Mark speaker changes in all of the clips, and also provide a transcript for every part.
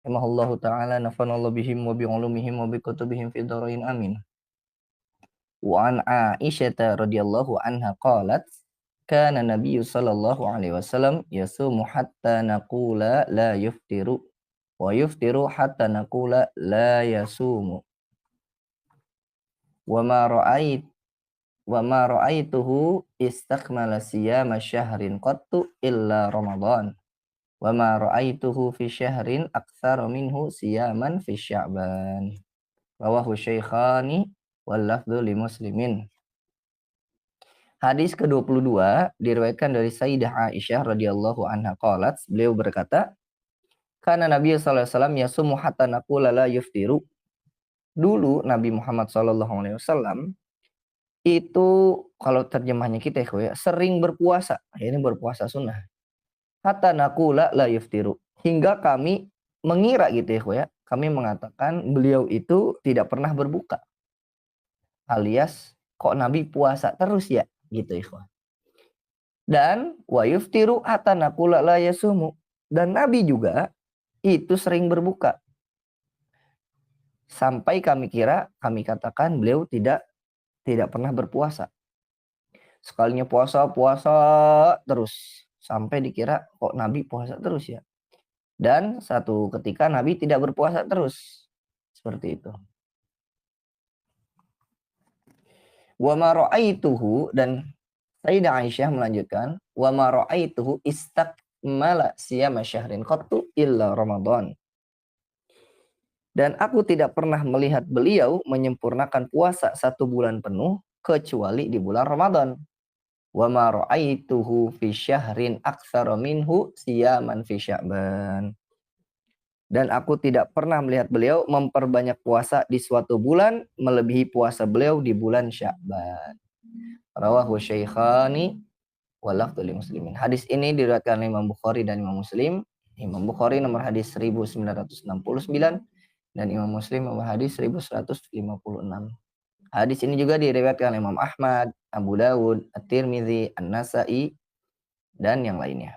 Speaker 1: rahimahullahu ta'ala nafanallahu bihim wa bi'ulumihim wa bikutubihim fi dharain amin. Wa an Aisyah radhiyallahu anha qalat kana Nabiy sallallahu alaihi wasallam yasumu hatta naqula la yuftiru wa yuftiru hatta naqula la yasumu wa ma ra'ait wa ma ra'aituhu istakmala siyama syahrin qattu illa ramadan wa ma ra'aituhu fi syahrin aktsara minhu siyaman fi sya'ban rawahu syaikhani wal lafdhu li muslimin. Hadis ke-22 diriwayatkan dari Sayyidah Aisyah radhiyallahu anha qalat, beliau berkata, kana Nabi sallallahu alaihi wasallam yasumu hatta naqula la yuftiru. Dulu Nabi Muhammad sallallahu alaihi wasallam itu kalau terjemahnya kita ya, sering berpuasa. Ini berpuasa sunnah. Hatta naqula la yuftiru. Hingga kami mengira gitu ya, kami mengatakan beliau itu tidak pernah berbuka. Alias kok Nabi puasa terus ya gitu ikhwan. Dan wa yuftiru hatta naqula la yasumu. Dan Nabi juga itu sering berbuka. Sampai kami katakan beliau tidak pernah berpuasa. Sekalinya puasa terus. Sampai dikira kok Nabi puasa terus ya. Dan satu ketika Nabi tidak berpuasa terus. Seperti itu. Wa ma ra'aituhu, dan Sayyidah Aisyah melanjutkan, wa ma ra'aituhu istakmala siyama syahrin qattu illa Ramadan. Dan aku tidak pernah melihat beliau menyempurnakan puasa 1 bulan penuh kecuali di bulan Ramadan. Wa ma ra'aituhu fi syahrin aktsara minhu siyaman fi Sya'ban. Dan aku tidak pernah melihat beliau memperbanyak puasa di suatu bulan melebihi puasa beliau di bulan Sya'ban. Rawahu Syaikhani wal lafdhu li muslimin. Hadis ini diriwayatkan oleh Imam Bukhari dan Imam Muslim. Imam Bukhari nomor hadis 1969 dan Imam Muslim nomor hadis 1156. Hadis ini juga diriwayatkan oleh Imam Ahmad, Abu Dawud, At-Tirmidzi, An-Nasa'i dan yang lainnya.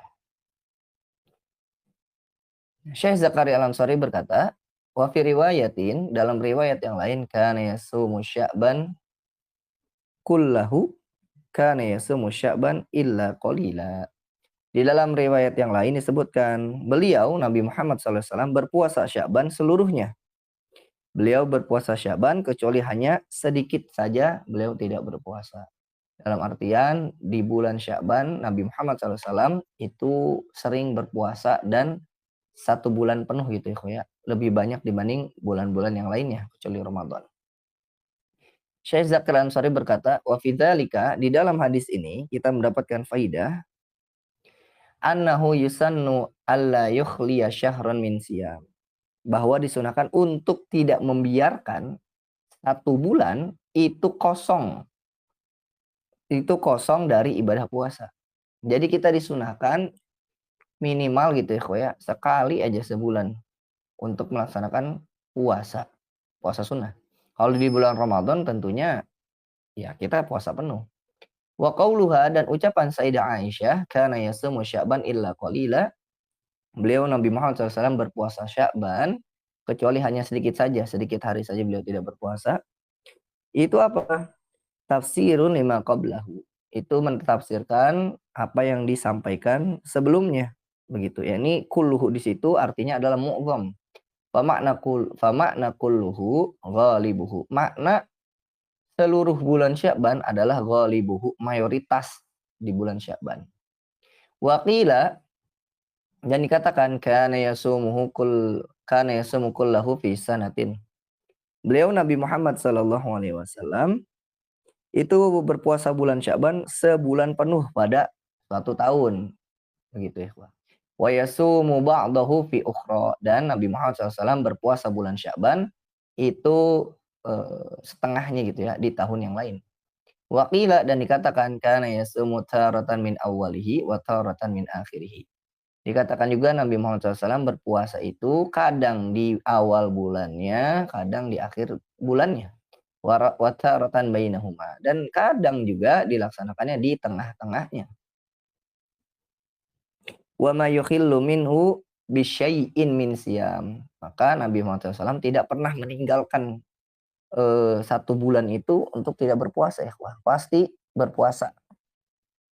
Speaker 1: Syekh Zakaria Al-Ansari berkata, wa fi riwayatin, dalam riwayat yang lain, kana yasumu Sya'ban kullahu, kana yasumu Sya'ban illa qalila. Di dalam riwayat yang lain disebutkan, beliau Nabi Muhammad SAW berpuasa Sya'ban seluruhnya. Beliau berpuasa Sya'ban kecuali hanya sedikit saja beliau tidak berpuasa. Dalam artian di bulan Sya'ban Nabi Muhammad SAW itu sering berpuasa dan 1 bulan penuh gitu ya, lebih banyak dibanding bulan-bulan yang lainnya kecuali Ramadan. Syekh Zakaria Al-Ansari berkata, wa fi dzalika, di dalam hadis ini kita mendapatkan faidah annahu yusannu alla yukhliya syahran min siyam. Bahwa disunahkan untuk tidak membiarkan 1 bulan itu kosong. Itu kosong dari ibadah puasa. Jadi kita disunahkan minimal gitu ya, sekali aja sebulan untuk melaksanakan puasa sunnah. Kalau di bulan Ramadan tentunya ya kita puasa penuh. Wa qauluha, dan ucapan Sayyidah Aisyah, kana yasumu Sya'ban illa qalila. Beliau Nabi Muhammad SAW berpuasa Sya'ban kecuali hanya sedikit hari saja beliau tidak berpuasa. Itu apa? Tafsirun lima qablahu. Itu mentafsirkan apa yang disampaikan sebelumnya. Begitu ya. Ini kulluhu di situ artinya adalah mu'zam. Famakna kulluhu ghalibuhu. Makna seluruh bulan Sya'ban adalah ghalibuhu, mayoritas di bulan Sya'ban. Wa qila, dan dikatakan kana yasumu kullahu fi sanatin. Beliau Nabi Muhammad sallallahu alaihi wasallam itu berpuasa bulan Sya'ban sebulan penuh pada suatu tahun. Begitu ya, wa yasumu ba'dahu fi ukhra, dan Nabi Muhammad SAW berpuasa bulan Sya'ban itu setengahnya gitu ya di tahun yang lain. Wa qila, dan dikatakan kana yasumu taratan min awwalihi wa taratan min akhirih. Dikatakan juga Nabi Muhammad SAW berpuasa itu kadang di awal bulannya, kadang di akhir bulannya. Wa taratan bainahuma, dan kadang juga dilaksanakannya di tengah-tengahnya. Wa ma yukhillu minhu bisyai'in min siyam. Maka Nabi Muhammad SAW tidak pernah meninggalkan 1 bulan itu untuk tidak berpuasa ya. Wah, pasti berpuasa.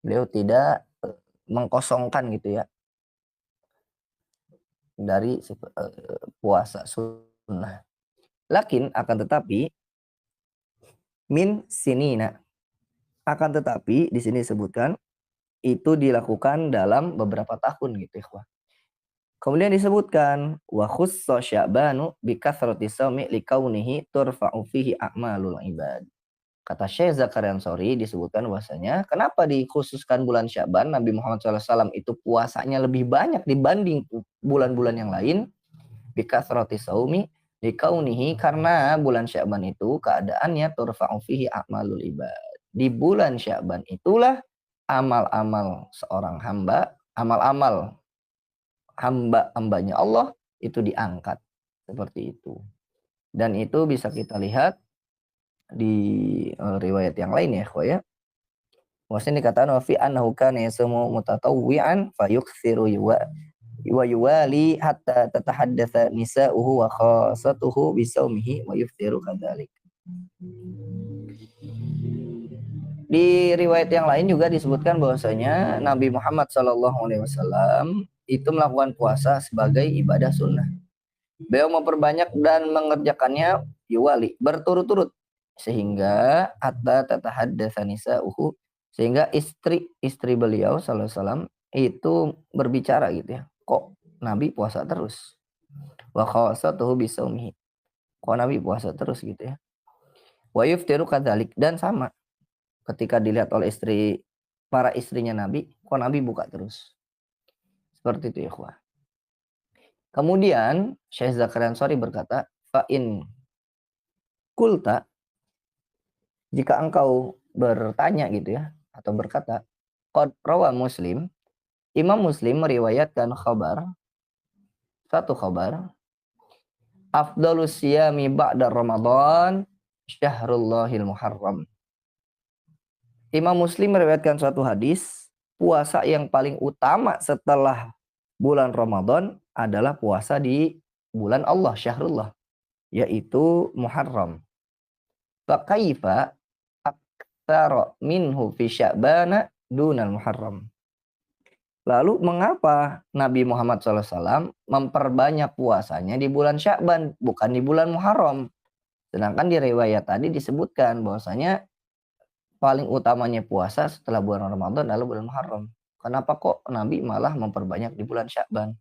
Speaker 1: Beliau tidak mengkosongkan gitu ya dari puasa sunnah. Lakin akan tetapi min sinina, akan tetapi di sini disebutkan itu dilakukan dalam beberapa tahun gitu ya. Kemudian disebutkan wa khussa Sya'banu bi kathrati shaumi likaunihi turfa'u fihi a'malul ibad. Kata Syekh Zakaria Ansori disebutkan bahwasanya kenapa dikhususkan bulan Sya'ban, Nabi Muhammad SAW itu puasanya lebih banyak dibanding bulan-bulan yang lain. Bi kathrati shaumi likaunihi, karena bulan Sya'ban itu keadaannya turfa'u fihi a'malul ibad. Di bulan Sya'ban itulah amal-amal seorang hamba, amal-amal hamba-hambanya Allah itu diangkat seperti itu. Dan itu bisa kita lihat di riwayat yang lain ya, ya. Maksudnya dikatakan wa fi annahu kana yasumu mutatawwi'an fayukthiru wa yuwali hatta tatahaddatsa nisa'uhu wa khassatuhu bisaumihi wa yufthiru kadzalik. Di riwayat yang lain juga disebutkan bahwasanya Nabi Muhammad SAW itu melakukan puasa sebagai ibadah sunnah. Beliau memperbanyak dan mengerjakannya yuwali berturut-turut sehingga hatta tatahaddatsa nisa'uhu, sehingga istri beliau sallallahu alaihi wasallam itu berbicara gitu ya. Kok Nabi puasa terus? Wa khassatuhu bisaumihi. Kok Nabi puasa terus gitu ya. Wa yuftiru kadzalik, dan sama ketika dilihat oleh para istrinya Nabi, kok Nabi buka terus. Seperti itu ya, ikhwah. Kemudian Syekh Zakaria Ansori berkata, fa'in kulta, jika engkau bertanya gitu ya, atau berkata, qad rawa Muslim, Imam Muslim meriwayatkan satu khabar, afdalus siyami ba'da Ramadan syahrullahil muharram. Imam Muslim meriwayatkan suatu hadis, puasa yang paling utama setelah bulan Ramadan adalah puasa di bulan Allah, syahrullah, yaitu Muharram. Fakaifa aktsara minhu fi Sya'bana dunal Muharram. Lalu mengapa Nabi Muhammad SAW memperbanyak puasanya di bulan Sya'ban, bukan di bulan Muharram? Sedangkan di riwayat tadi disebutkan bahwasanya paling utamanya puasa setelah bulan Ramadan adalah bulan Muharram. Kenapa kok Nabi malah memperbanyak di bulan Sya'ban?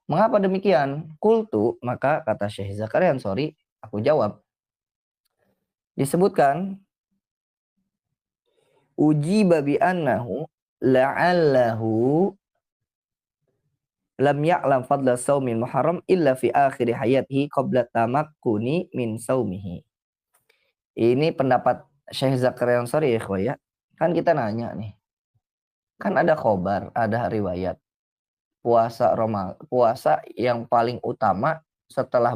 Speaker 1: Mengapa demikian? Kultu, maka kata Syekh Zakaria Ansori, aku jawab. Disebutkan, uji babi annahu la'allahu lam ya'lam fadla saumil muharram illa fi akhir hayatihi qabla tamakkuni min saumihi. Ini pendapat Syekh Zakaria Ansori ya, ya. Kan kita nanya nih. Kan ada khobar, ada riwayat. Puasa yang paling utama setelah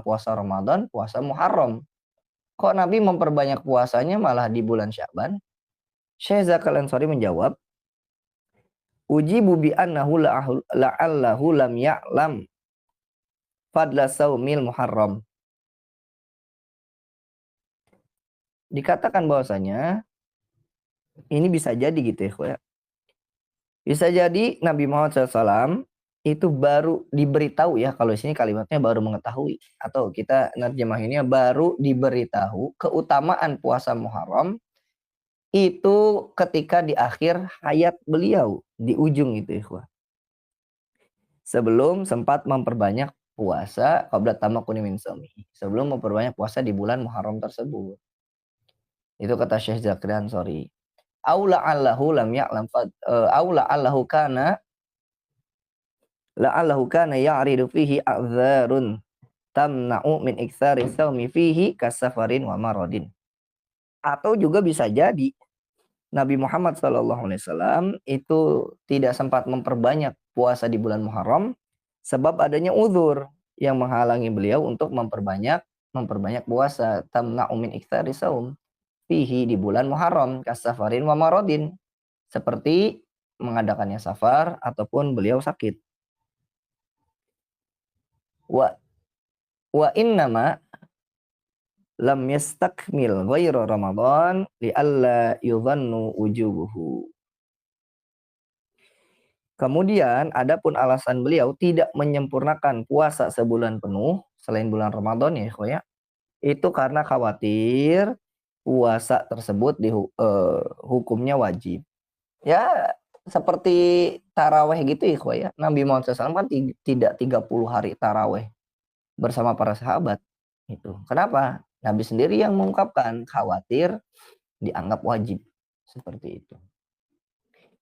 Speaker 1: puasa Ramadan, puasa Muharram. Kok Nabi memperbanyak puasanya malah di bulan Sya'ban? Syekh Zakaria Ansori menjawab, ujibu bi annahu la'allahu lam ya'lam fadla saumil Muharram. Dikatakan bahwasanya ini bisa jadi gitu ya. Bisa jadi Nabi Muhammad SAW itu baru diberitahu ya, kalau di sini kalimatnya baru mengetahui, atau kita nerjemahinnya baru diberitahu keutamaan puasa Muharram itu ketika di akhir hayat beliau, di ujung itu ikhwah. Sebelum sempat memperbanyak puasa qabla tamakkuni min saumihi, sebelum memperbanyak puasa di bulan Muharram tersebut. Itu kata Syekh Zakaria Ansori. Aula allahu lam ya'lam aula allahu kana ya'ridu fihi a'dzarun tamna'u min iktsari shaumi fihi kasafarin wa maradin. Atau juga bisa jadi Nabi Muhammad SAW itu tidak sempat memperbanyak puasa di bulan Muharram sebab adanya uzur yang menghalangi beliau untuk memperbanyak memperbanyak puasa, tamna'u min iktsari saum fihi di bulan Muharram kasafarin wa maradin, seperti mengadakannya safar ataupun beliau sakit. Wa innama lam yastakmil ghairu Ramadan li'alla yudhannu wujubuhu. Kemudian adapun alasan beliau tidak menyempurnakan puasa sebulan penuh selain bulan Ramadan ya ikhwah, itu karena khawatir puasa tersebut hukumnya wajib. Ya seperti taraweh gitu ikhwah ya. Nabi Muhammad SAW kan tidak 30 hari taraweh bersama para sahabat. Itu. Kenapa? Nabi sendiri yang mengungkapkan khawatir dianggap wajib. Seperti itu.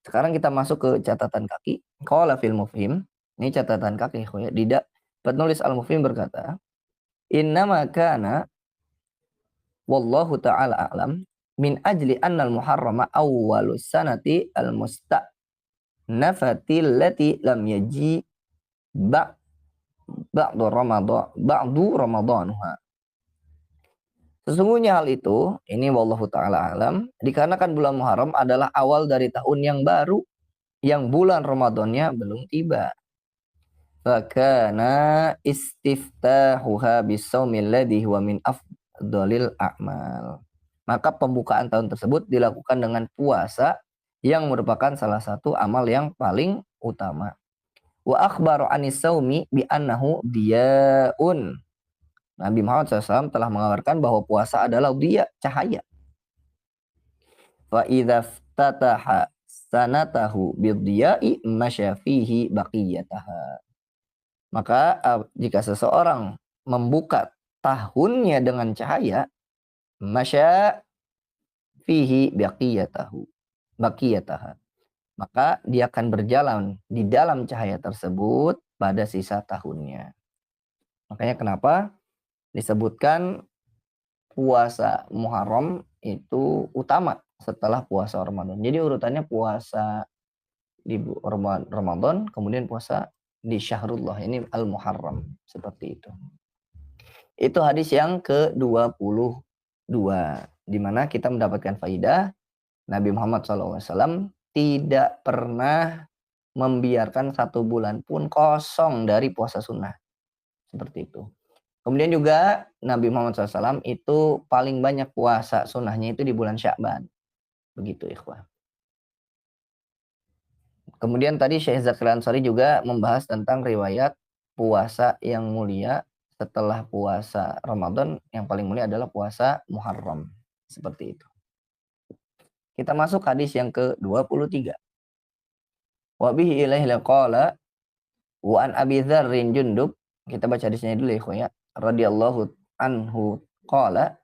Speaker 1: Sekarang kita masuk ke catatan kaki. Qala fil mufhim. Ini catatan kaki ya. Penulis al-mufhim berkata, innama kana wallahu ta'ala a'lam min ajli anna al-muharrama awwalus sanati al-musta'nafati allati lam yaji ba'du ramadanuha. Sesungguhnya hal itu, ini wallahu ta'ala alam, dikarenakan bulan Muharram adalah awal dari tahun yang baru, yang bulan Ramadannya belum tiba. Fakana istiftahuha bisaumil ladhi huwa min afdalil a'mal. Maka pembukaan tahun tersebut dilakukan dengan puasa yang merupakan salah satu amal yang paling utama. Wa akhbaru anis saumi bi annahu diyaun. Nabi Muhammad SAW telah mengabarkan bahwa puasa adalah dia, cahaya. Fa idza ftataha sanatahu biddiya'i masya fihi baqiyataha. Maka jika seseorang membuka tahunnya dengan cahaya, masya fihi baqiyataha. Maka dia akan berjalan di dalam cahaya tersebut pada sisa tahunnya. Makanya kenapa disebutkan puasa Muharram itu utama setelah puasa Ramadan. Jadi urutannya puasa di Ramadan, kemudian puasa di Syahrullah, ini Al-Muharram, seperti itu. Itu hadis yang ke-22, di mana kita mendapatkan faidah Nabi Muhammad SAW tidak pernah membiarkan 1 bulan pun kosong dari puasa sunnah. Seperti itu. Kemudian juga Nabi Muhammad SAW itu paling banyak puasa sunnahnya itu di bulan Sya'ban. Begitu ikhwah. Kemudian tadi Syekh Zakaria Ansari juga membahas tentang riwayat puasa yang mulia setelah puasa Ramadan. Yang paling mulia adalah puasa Muharram. Seperti itu. Kita masuk hadis yang ke-23. Wa bihi ilaihi laqala wa an Abi Dzarrin Jundub. Kita baca hadisnya dulu ya ikhwah ya. Radhiyallahu anhu qala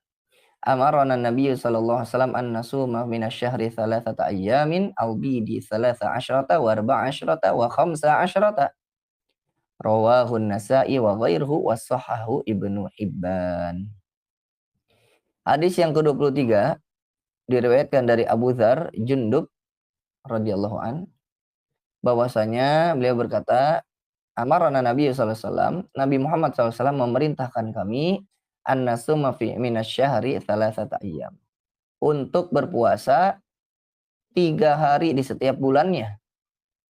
Speaker 1: amarana Nabi sallallahu alaihi wasallam an nasuma min asy-syahri 3 ayyamin aw bidi 13 wa 14 wa 15. Rawahu an-Nasa'i wa ghairuhu wa shahahu Ibnu Hibban. Hadis yang ke-23 diriwayatkan dari Abu Dzar Jundub radhiyallahu an, bahwasanya beliau berkata, amarana Nabi sallallahu alaihi wasallam, Nabi Muhammad sallallahu alaihi wasallam memerintahkan kami an-nasuma fi minasy-syahri 3 ayyam. Untuk berpuasa 3 hari di setiap bulannya.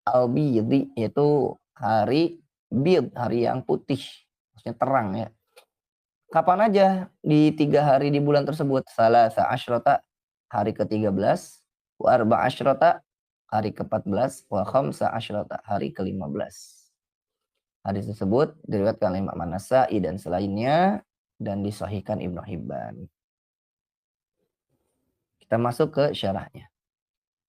Speaker 1: Al-bidhi yaitu hari bid, hari yang putih, maksudnya terang ya. Kapan aja di 3 hari di bulan tersebut? Salasa asyrata, hari ke-13, wa arba asyrata, hari ke-14, wa khamsa asyrata, hari ke-15. Hadis tersebut diriwayatkan oleh Imam An-Nasa'i dan selainnya dan disahihkan Ibnu Hibban. Kita masuk ke syarahnya.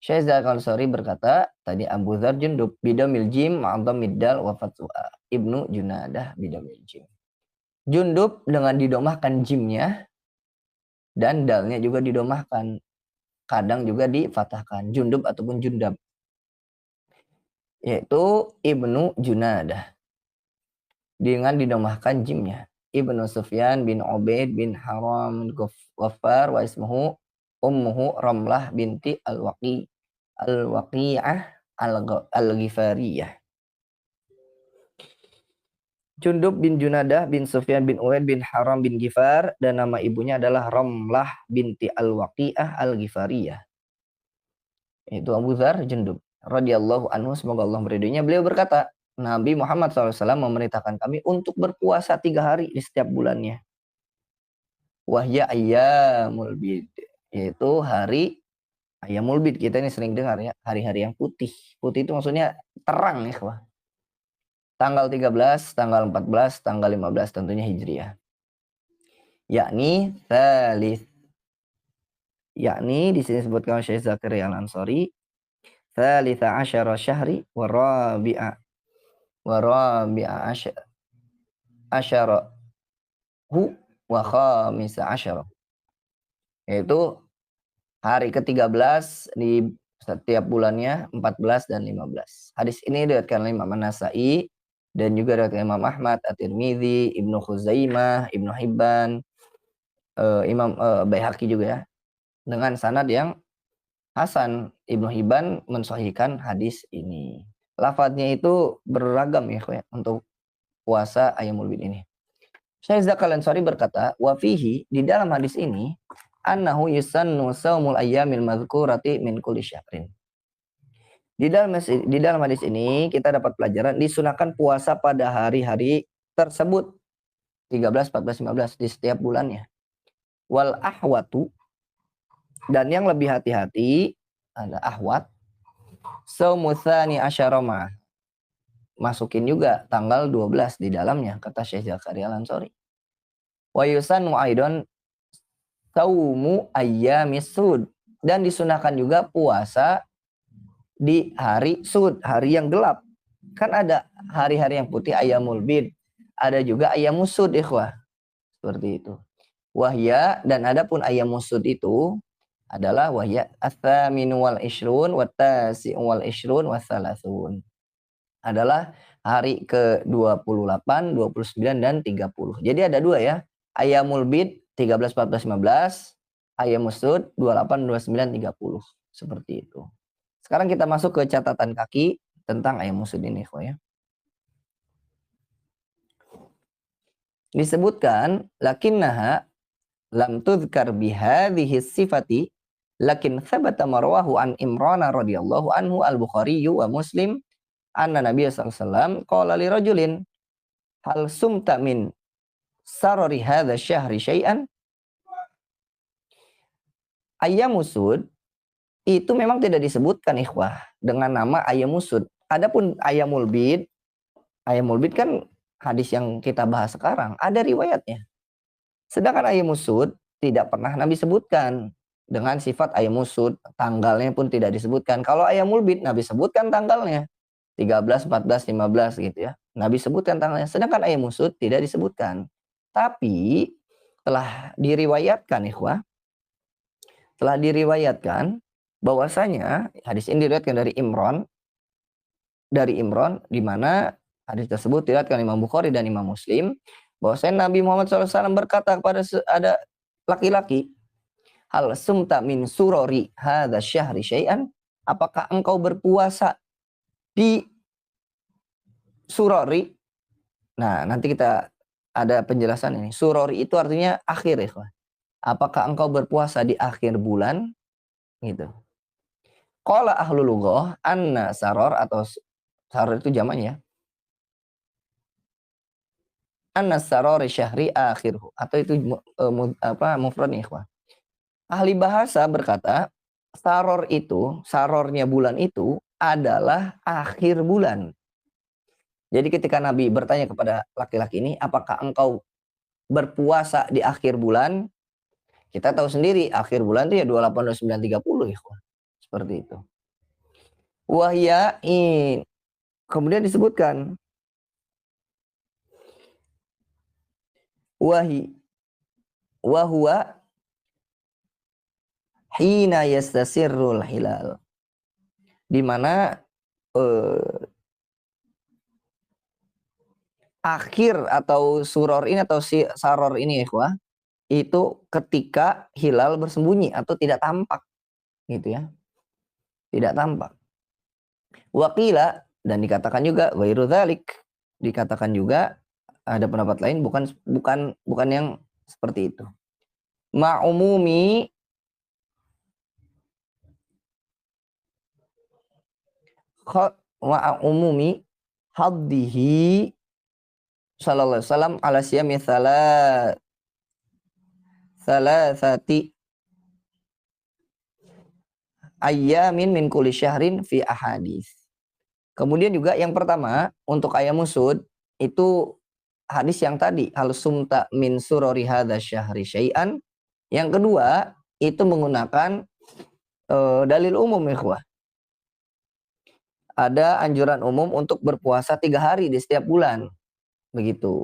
Speaker 1: Syekh Zakaria Ansari berkata, tadi Abu Dzar Jundub bidamil jim ma'dhamid dal wa fatwa. Ibnu Junadah bidamil jim. Jundub dengan didomahkan jimnya dan dalnya juga didomahkan. Kadang juga difatahkan Jundub ataupun Jundab. Yaitu Ibnu Junadah. Dengan didomahkan jimnya. Ibnu Sufyan bin Ubaid bin Haram Ghaffar wa ismuhu ummuhu Ramlah binti Al-Waqi'ah Al-Ghifariyah. Jundub bin Junadah bin Sufyan bin Uwaid bin Haram bin Gifar, dan nama ibunya adalah Ramlah binti Al-Waqi'ah Al-Gifariyah. Itu Abu Dzar Jundub radhiyallahu anhu, semoga Allah meridhoinya. Beliau berkata, Nabi Muhammad SAW memerintahkan kami untuk berpuasa 3 hari di setiap bulannya. Wahya ayyamul bid, yaitu hari ayyamul bid. Kita ini sering dengar ya, hari-hari yang putih. Putih itu maksudnya terang ya, wah. Tanggal 13, tanggal 14, tanggal 15 tentunya Hijriah. Yakni tsalits. Yakni di sini disebutkan Syekh Zakaria Al-Ansari, tsalitsa asyara syahri wa rabi'a asyara hu wa khamisa asyara. Yaitu hari ke-13 di setiap bulannya, 14 dan 15. Hadis ini diriwayatkan oleh Imam An-Nasa'i dan juga diriwayatkan Imam Ahmad, At-Tirmidzi, Ibnu Khuzaimah, Ibnu Hibban, Imam Baihaqi juga ya, dengan sanad yang hasan. Ibnu Hibban mensahihkan hadis ini. Lafadznya itu beragam ya untuk puasa Ayyamul Bid ini. Syekh Zakaria Al-Ansari berkata, wa fihi, di dalam hadis ini, annahu yusannu saumul ayyamil madhkurati min kulli syahrin. Di dalam hadis ini kita dapat pelajaran disunahkan puasa pada hari-hari tersebut 13, 14, 15 di setiap bulannya. Wal ahwatu, dan yang lebih hati-hati ada ahwat, saumutsani asyaroma, masukin juga tanggal 12 di dalamnya, kata Syekh Zakaria Al-Ansari. Wa yusannu aidon saumu ayyamis sud, dan disunahkan juga puasa di hari sud, hari yang gelap. Kan ada hari-hari yang putih ayyamul bid, ada juga ayyamus sud ikhwah. Seperti itu. Wahya, dan adapun ayyamus sud itu adalah wahya ats-tsaminu wal ishrun wat tasi'u wal ishrun was salasun. Adalah hari ke-28, 29 dan 30. Jadi ada dua ya. Ayyamul bid 13, 14, 15, ayyamus sud 28, 29, 30. Seperti itu. Sekarang kita masuk ke catatan kaki tentang ayyamus sud ini ya. Disebutkan lakinnaha lam tudhkar bihadhihi sifati, lakin thabata marwahu an Imran radhiyallahu anhu al-Bukhari wa Muslim anna Nabiy sallallahu alaihi wasallam qala li rajulin hal sumta min sarari hadha syahri syai'an. Ayyamus sud itu memang tidak disebutkan ikhwah dengan nama ayyamus sud. Adapun ayyamul bid kan hadis yang kita bahas sekarang ada riwayatnya. Sedangkan ayyamus sud tidak pernah Nabi sebutkan dengan sifat ayyamus sud, tanggalnya pun tidak disebutkan. Kalau ayyamul bid Nabi sebutkan tanggalnya 13, 14, 15 gitu ya. Nabi sebutkan tanggalnya. Sedangkan ayyamus sud tidak disebutkan. Tapi telah diriwayatkan ikhwah, telah diriwayatkan bahwasanya hadis ini diriwayatkan dari Imran, di mana hadis tersebut diriwayatkan Imam Bukhari dan Imam Muslim, bahwasanya Nabi Muhammad SAW berkata kepada ada laki-laki, hal sumta min surori hadza syahri syai'an, apakah engkau berpuasa di surori? Nah, nanti kita ada penjelasan ini. Surori itu artinya akhir ya. Apakah engkau berpuasa di akhir bulan? Gitu. Qala ahlul lughah anna saror, atau saror itu jamaknya ya. Anna saror syahri akhirhu, atau itu mufrad nih ikhwan. Ahli bahasa berkata sarornya bulan itu adalah akhir bulan. Jadi ketika Nabi bertanya kepada laki-laki ini, apakah engkau berpuasa di akhir bulan? Kita tahu sendiri akhir bulan itu ya 28, 29, 30 ikhwan. Seperti itu. Wahya in, kemudian disebutkan wahwa hina yastasirrul hilal, di mana akhir atau suror ini atau saror ini ikhwah, itu ketika hilal bersembunyi atau tidak tampak gitu ya, tidak tampak. Waqila, dan dikatakan juga ghairu dzalik, dikatakan juga Ada pendapat lain bukan yang seperti itu. Ma'umumi ma'umumi haddihi sallallahu alaihi wasallam ala siyami salasati ayyamin min kulli syahrin fi ahadits. Kemudian juga yang pertama untuk ayam musud itu hadis yang tadi hal sumta min surori hadza syahri syai'an. Yang kedua itu menggunakan dalil umum ikhwah. Ada anjuran umum untuk berpuasa 3 hari di setiap bulan. Begitu.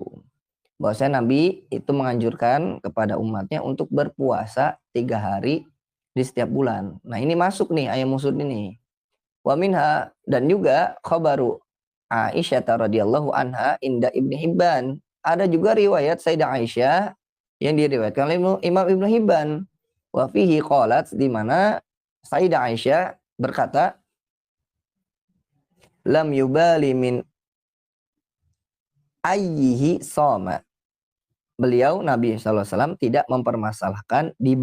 Speaker 1: Bahwasanya Nabi itu menganjurkan kepada umatnya untuk berpuasa 3 hari di setiap bulan. Nah, ini masuk nih ayat musud ini. Wa minha, dan juga khabaru Aisyah radhiyallahu anha inda Ibnu Hibban. Ada juga riwayat Sayyidah Aisyah yang diriwayatkan oleh Imam Ibnu Hibban. Wa fihi qalat, di mana Sayyidah Aisyah berkata, lam yubali min ayyihi soma. Beliau Nabi SAW tidak mempermasalahkan di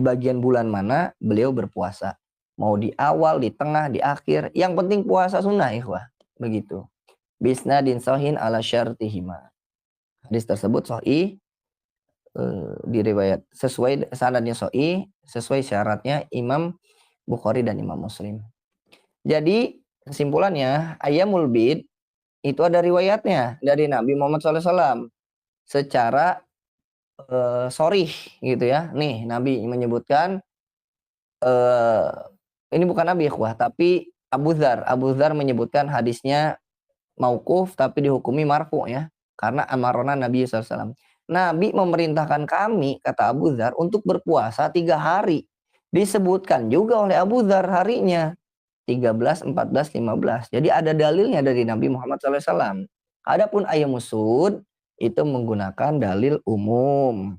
Speaker 1: bagian bulan mana beliau berpuasa. Mau di awal, di tengah, di akhir. Yang penting puasa sunnah ikhwah. Begitu. Bisnadin sohin ala syartihima. Hadis tersebut sahih, diriwayat sesuai sanadnya sahih, sesuai syaratnya Imam Bukhari dan Imam Muslim. Jadi kesimpulannya Ayyamul Bid itu ada riwayatnya dari Nabi Muhammad SAW secara sorih gitu ya. Nih Nabi menyebutkan ini bukan Nabi ikhwah, tapi Abu Dzar menyebutkan hadisnya mauquf tapi dihukumi marfu ya, karena amarona Nabi SAW. Nabi memerintahkan kami, kata Abu Dzar, untuk berpuasa 3 hari. Disebutkan juga oleh Abu Dzar harinya 13, 14, 15. Jadi ada dalilnya dari Nabi Muhammad SAW. Adapun ayam musud itu menggunakan dalil umum.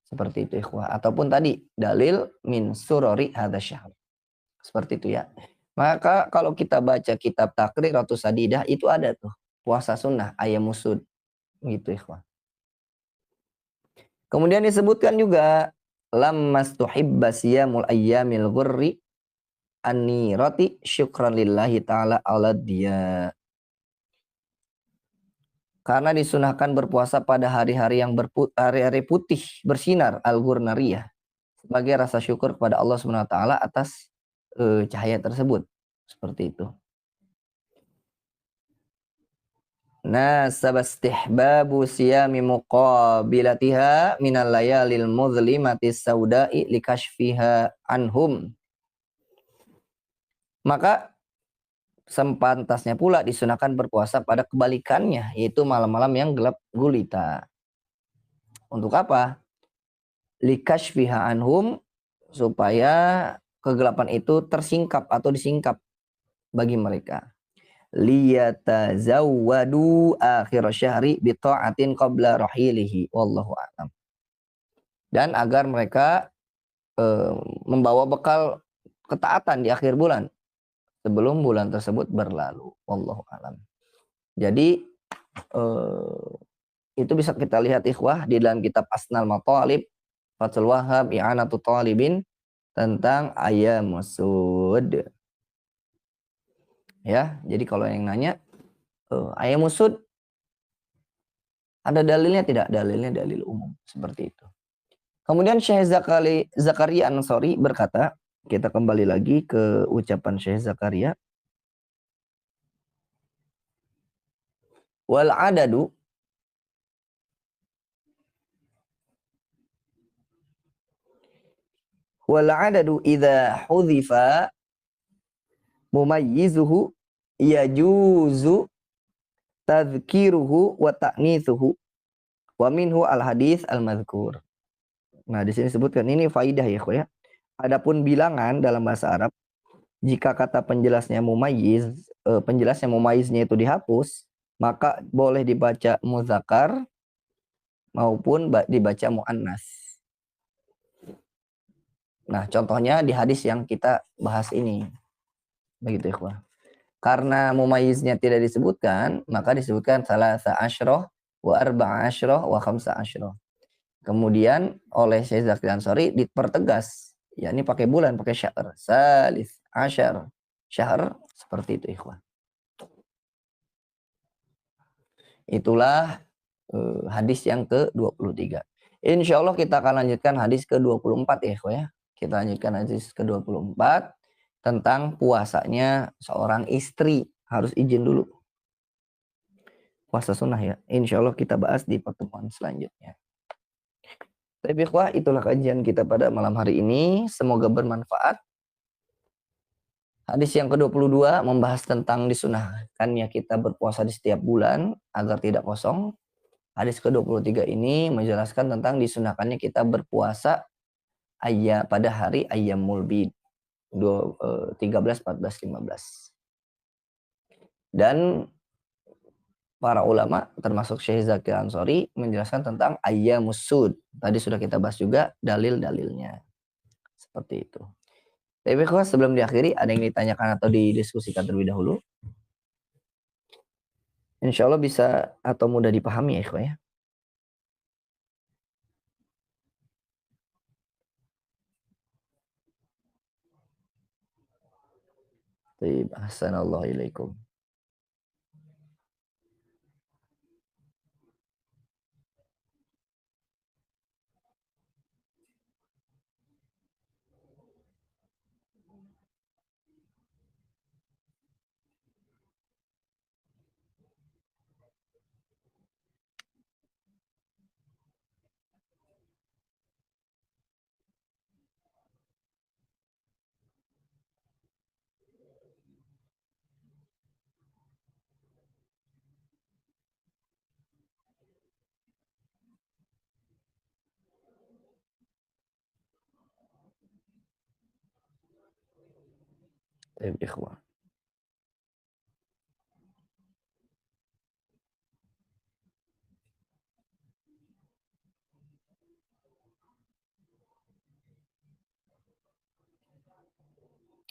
Speaker 1: Seperti itu ikhwah. Ataupun tadi dalil min surori hadza syahr. Seperti itu ya. Maka kalau kita baca kitab Taqriratus Sadidah itu ada tuh puasa sunnah ayam musud gitu ikhwah. Kemudian disebutkan juga lammas tuhibba siyamul ayyamil ghurri an-nirati syukran lillahi ta'ala ala dia. Karena disunahkan berpuasa pada hari-hari yang hari-hari putih bersinar al-ghurnariyah sebagai rasa syukur kepada Allah Subhanahu wa taala atas cahaya tersebut. Seperti itu. Nasab istihbabu siyami muqabilatiha minal layalil muzlimati sauda'i likashfiha anhum. Maka sepantasnya pula disunahkan berpuasa pada kebalikannya, yaitu malam-malam yang gelap gulita. Untuk apa? Likashfiha anhum, supaya kegelapan itu tersingkap atau disingkap bagi mereka. Liyatazawwadu akhir syahri bi ta'atin qabla rahilihi wallahu a'lam. Dan agar mereka membawa bekal ketaatan di akhir bulan sebelum bulan tersebut berlalu wallahu a'lam. Jadi itu bisa kita lihat ikhwah di dalam kitab Asnal Matalib Fathul Wahhab I'anatut Talibin tentang ayam musud. Ya, jadi kalau yang nanya ayam musud ada dalilnya tidak? Dalilnya dalil umum seperti itu. Kemudian Syekh Zakaria Ansori berkata, kita kembali lagi ke ucapan Syekh Zakaria. Wal adadu idza hudhifa mumayyizuhu yajuzu tadhkiruhu wa ta'nithuhu wa minhu al hadis al madhkur. Nah, di sini sebutkan ini faidah ya. Adapun bilangan dalam bahasa Arab, jika kata penjelasnya mumayyiz, penjelasnya mumayyiznya itu dihapus, maka boleh dibaca muzakkar maupun dibaca muannas. Nah, contohnya di hadis yang kita bahas ini. Begitu ikhwah. karena mumayyiznya tidak disebutkan, maka disebutkan salasa asyroh, wa arba'a asyroh, wa khamsa asyroh. Kemudian oleh Syekh Zakir Ansori dipertegas, yakni pakai bulan, pakai syahr. Salis asyar. Syahr seperti itu ikhwan. Itulah hadis yang ke-23. Insya Allah kita akan lanjutkan hadis ke-24 ya ikhwan ya. Kita lanjutkan hadis ke-24 tentang puasanya seorang istri. Harus izin dulu. Puasa sunnah ya. Insya Allah kita bahas di pertemuan selanjutnya. Tapi ikhwah, itulah kajian kita pada malam hari ini. Semoga bermanfaat. Hadis yang ke-22 membahas tentang disunahkannya kita berpuasa di setiap bulan agar tidak kosong. Hadis ke-23 ini menjelaskan tentang disunahkannya kita berpuasa pada hari Ayyamul Bid 13, 14, 15. Dan para ulama termasuk Syekh Zakir Ansori menjelaskan tentang Ayyamus Sud. Tadi sudah kita bahas juga dalil-dalilnya. Seperti itu. Tapi kok sebelum diakhiri ada yang ditanyakan atau didiskusikan terlebih dahulu? Insya Allah bisa atau mudah dipahami ya ikhwan ya. Baik, Assalamualaikum. Baik, ikhwan.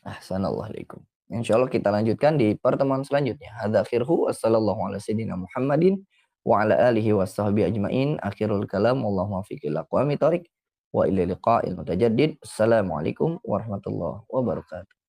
Speaker 1: Assalamualaikum. Insya Allah kita lanjutkan di pertemuan selanjutnya. Hadza akhirhu wassallallahu ala sayyidina Muhammadin wa ala alihi washabihi ajmain. Akhirul kalam wallahu muwaffiq ila aqwamit thoriq wa ila liqa'il mutajaddid. Assalamualaikum warahmatullahi wabarakatuh.